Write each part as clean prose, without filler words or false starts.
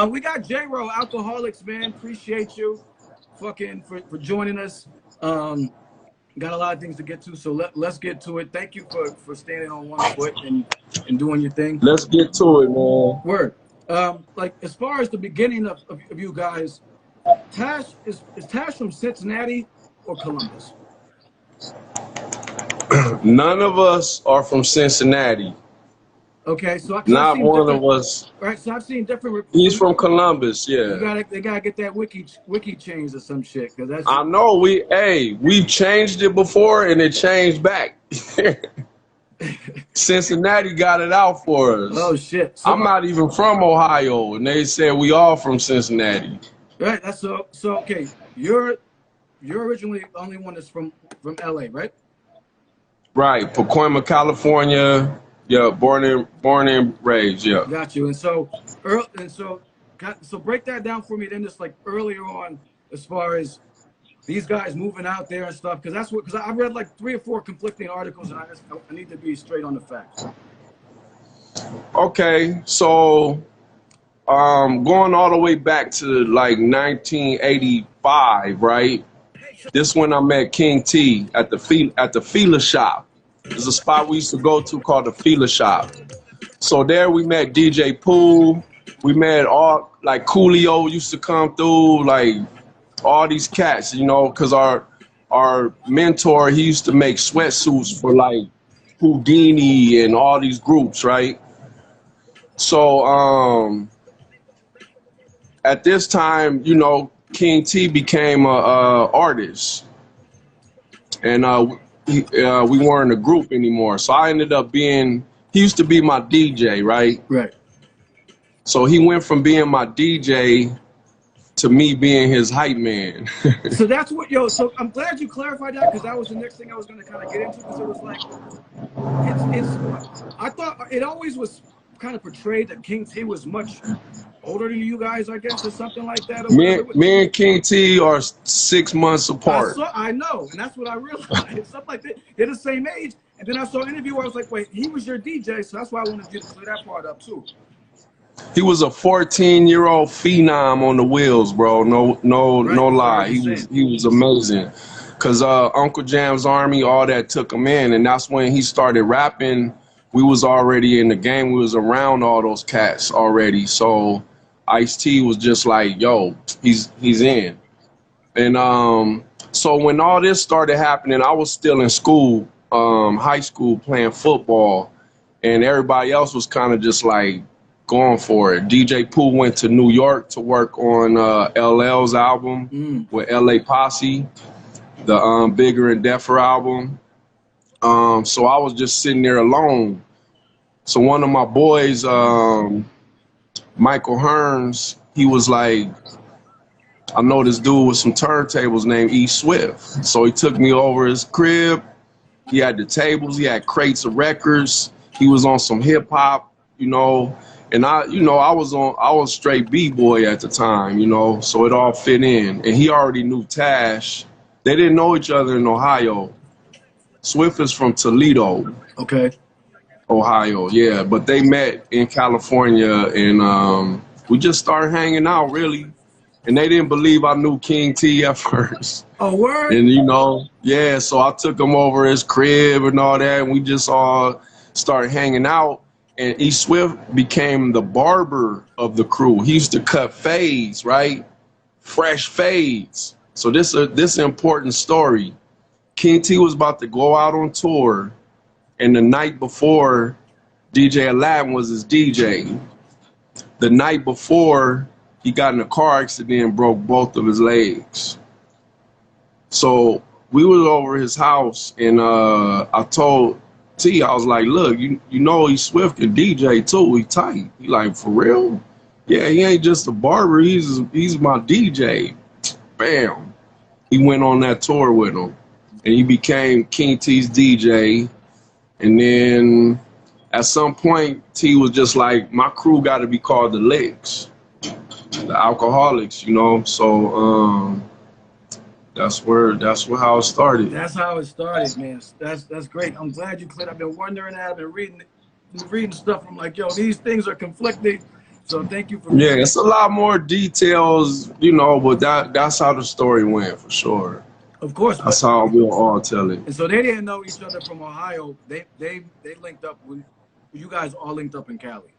We got J-Ro Alkaholiks, man. Appreciate you fucking for joining us. Got a lot of things to get to, so let's get to it. Thank you for standing on one foot and doing your thing. Let's get to it, man. Word. Like as far as the beginning of you guys, Tash is Tash from Cincinnati or Columbus? None of us are from Cincinnati. Okay, so not one of us. Right, so I've seen different. He's from Columbus, yeah. They gotta get that wiki changed or some shit, cause that's. I know we've changed it before and it changed back. Cincinnati got it out for us. Oh shit! So, I'm not even from Ohio, and they said we all from Cincinnati. Right. That's so okay. You're originally the only one that's from LA, right? Right, Pacoima, California. Yeah, born and raised. Yeah. Got you. And so break that down for me. Then just like earlier on, as far as these guys moving out there and stuff, because I read like 3 or 4 conflicting articles, and I need to be straight on the facts. Okay, so going all the way back to like 1985, right? This when I met King T at the Fila Shop. There's a spot we used to go to called the Fila Shop. So there we met DJ Pooh. We met all, like Coolio used to come through, like all these cats, you know, because our mentor, he used to make sweatsuits for like Houdini and all these groups, right? So at this time, you know, King T became a artist, and we weren't a group anymore. So I ended up being, he used to be my DJ, right? Right. So he went from being my DJ to me being his hype man. So that's what, so I'm glad you clarified that, because that was the next thing I was going to kind of get into, because it was like, I thought it always was kind of portrayed that King T was much older than you guys, I guess, or something like that. Me and King T are 6 months apart. I know, and that's what I realized. Stuff like that. They're the same age. And then I saw an interview where I was like, wait, he was your DJ, so that's why I wanted you to clear that part up too. He was a 14-year-old phenom on the wheels, bro. No lie. He was amazing. Cause Uncle Jam's Army, all that took him in, and that's when he started rapping. We was already in the game. We was around all those cats already. So Ice-T was just like, yo, he's in. And so when all this started happening, I was still in school, high school, playing football, and everybody else was kind of just like going for it. DJ Pooh went to New York to work on LL's album with LA Posse, the Bigger and Deffer album. So I was just sitting there alone. So one of my boys, Michael Hearns, he was like, I know this dude with some turntables named E Swift. So he took me over his crib. He had the tables, he had crates of records. He was on some hip hop, you know. And I was straight B-boy at the time, you know, so it all fit in. And he already knew Tash. They didn't know each other in Ohio. Swift is from Toledo. Okay. Ohio, yeah. But they met in California, and we just started hanging out, really. And they didn't believe I knew King T at first. Oh, word? And, you know, yeah, so I took him over his crib and all that, and we just all started hanging out. And E Swift became the barber of the crew. He used to cut fades, right? Fresh fades. So this important story. King T was about to go out on tour, and the night before, DJ Aladdin was his DJ. The night before, he got in a car accident and broke both of his legs. So we was over his house, and I told T, I was like, look, you know E Swift can DJ too. He tight. He like, for real? Yeah, he ain't just a barber. He's my DJ. Bam. He went on that tour with him, and he became King T's DJ. And then at some point, T was just like, my crew got to be called the Licks, the Alkaholiks, you know. So that's how it started. That's how it started, man. That's great. I'm glad you cleared. I've been wondering. I've been reading stuff. I'm like, yo, these things are conflicting. So thank you for Yeah, it's a lot more details, you know, but that's how the story went for sure. of course, That's but how we'll all tell it. and so they didn't know each other from Ohio. They linked up when you guys all linked up in Cali.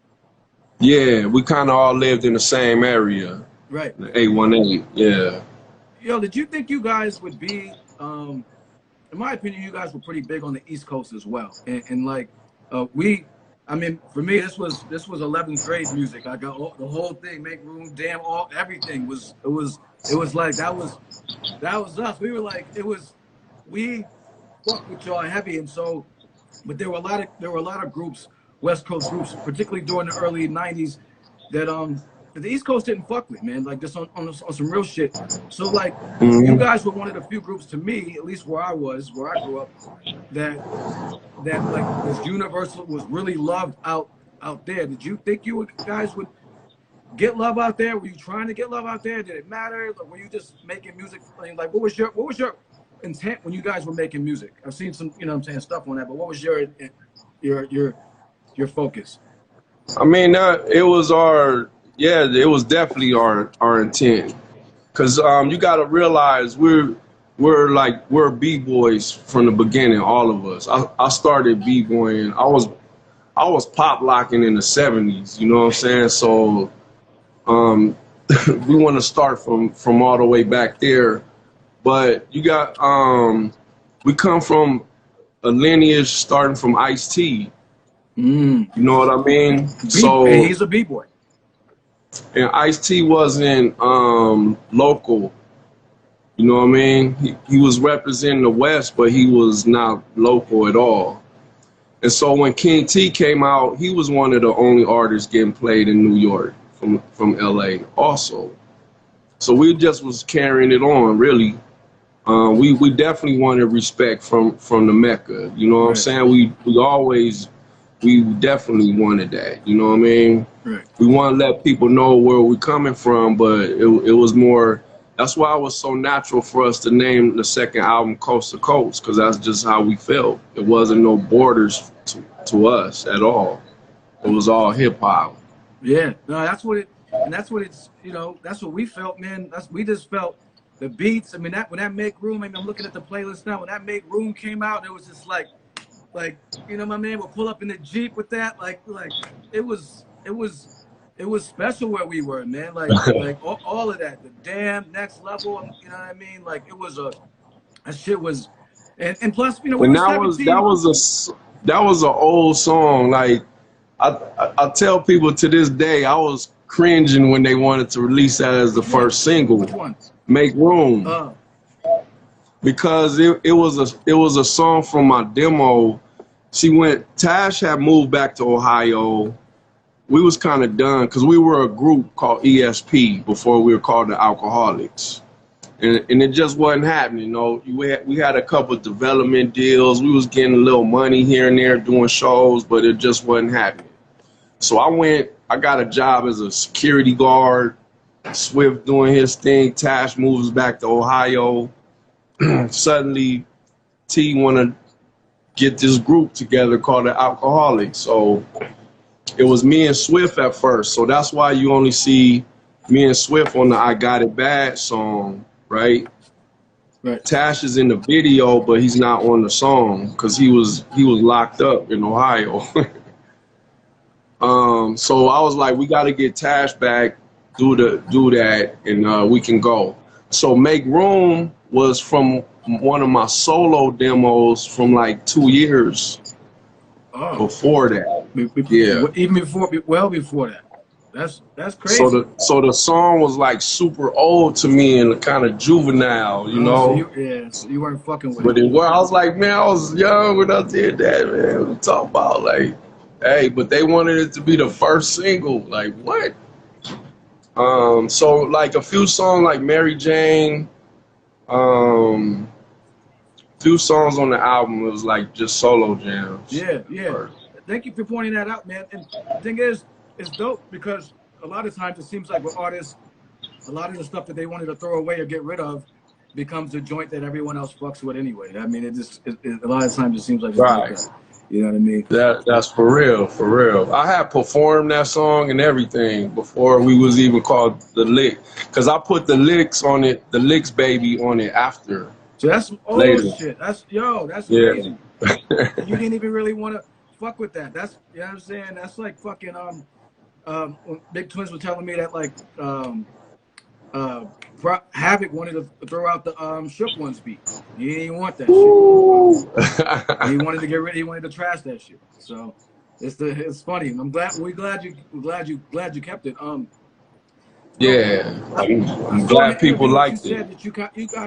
Yeah, we kind of all lived in the same area, Right. the 818. Yeah. Yo, did you think you guys would be in my opinion, you guys were pretty big on the East Coast as well. And like I mean, for me, this was 11th grade music. I got the whole thing, make room, damn, everything it was like that was us. We were like we fucked with y'all heavy, and so, but there were a lot of groups, West Coast groups, particularly during the early '90s, that the East Coast didn't fuck with, man. Like just on some real shit. So like you guys were one of the few groups, to me, at least where I grew up, that like was universal, was really loved out there. Did you think you guys would get love out there? Were you trying to get love out there? Did it matter? Like, were you just making music? Like, what was your intent when you guys were making music? I've seen some, you know what I'm saying, stuff on that, but what was your focus? I mean, it was it was definitely our intent. Cause you gotta realize we're b-boys from the beginning, all of us. I started b-boying. I was pop locking in the 70s, you know what I'm saying? So we want to start from all the way back there. But you got we come from a lineage starting from Ice-T. You know what I mean? So and he's a b-boy. And Ice-T wasn't local. You know what I mean? He was representing the West, but he was not local at all. And so when King T came out, he was one of the only artists getting played in New York from LA also. So we just was carrying it on, really. We definitely wanted respect from the Mecca. You know what I'm saying? We definitely wanted that. You know what I mean? Right. We want to let people know where we're coming from, but it was more. That's why it was so natural for us to name the second album Coast to Coast, because that's just how we felt. It wasn't no borders to us at all. It was all hip hop. Yeah, no, that's what it's, you know, that's what we felt, man. We just felt the beats. I mean, when that Make Room, I mean, I'm looking at the playlist now. When that Make Room came out, it was just like, you know, my man would pull up in the Jeep with that, like it was special where we were, man. Like all of that, the damn next level. You know what I mean? Like it was that shit was, and plus, you know, we were 17. that was an old song. Like I tell people to this day, I was cringing when they wanted to release that as the first single. Which one? Make Room. Because it was a song from my demo. Tash had moved back to Ohio. We was kind of done because we were a group called ESP before we were called the Alkaholiks. And it just wasn't happening, you know. We had a couple of development deals. We was getting a little money here and there doing shows, but it just wasn't happening. So I got a job as a security guard. Swift doing his thing. Tash moves back to Ohio. Suddenly, T want to get this group together called the Alkaholiks. So it was me and Swift at first. So that's why you only see me and Swift on the I Got It Bad song, right? Right. Tash is in the video, but he's not on the song because he was locked up in Ohio. So I was like, we got to get Tash back, do that, and we can go. So Make Room was from one of my solo demos from like 2 years before that. Yeah, even before that. That's crazy. So the song was like super old to me and kind of juvenile, you know. So you weren't fucking with it. But I was like, man, I was young when I did that, man. We talk about like, hey, but they wanted it to be the first single. Like what? So like a few songs like Mary Jane, few songs on the album, it was like just solo jams. Yeah. Thank you for pointing that out, man. And the thing is, it's dope because a lot of times it seems like with artists, a lot of the stuff that they wanted to throw away or get rid of becomes the joint that everyone else fucks with anyway. I mean, a lot of times it seems like it's like that. You know what I mean? That's for real, for real. I had performed that song and everything before we was even called The Lick, because I put the licks on it, the licks baby on it after. So that's some old Later. shit. That's that's Yeah. crazy. And you didn't even really want to fuck with that. That's, you know what I'm saying? That's like fucking when Big Twins were telling me that like Havoc wanted to throw out the Shook Ones beat. He didn't even want that shit. He wanted to get rid. He wanted to trash that shit. So it's funny. I'm glad you kept it. Yeah, I'm glad people liked it. You guys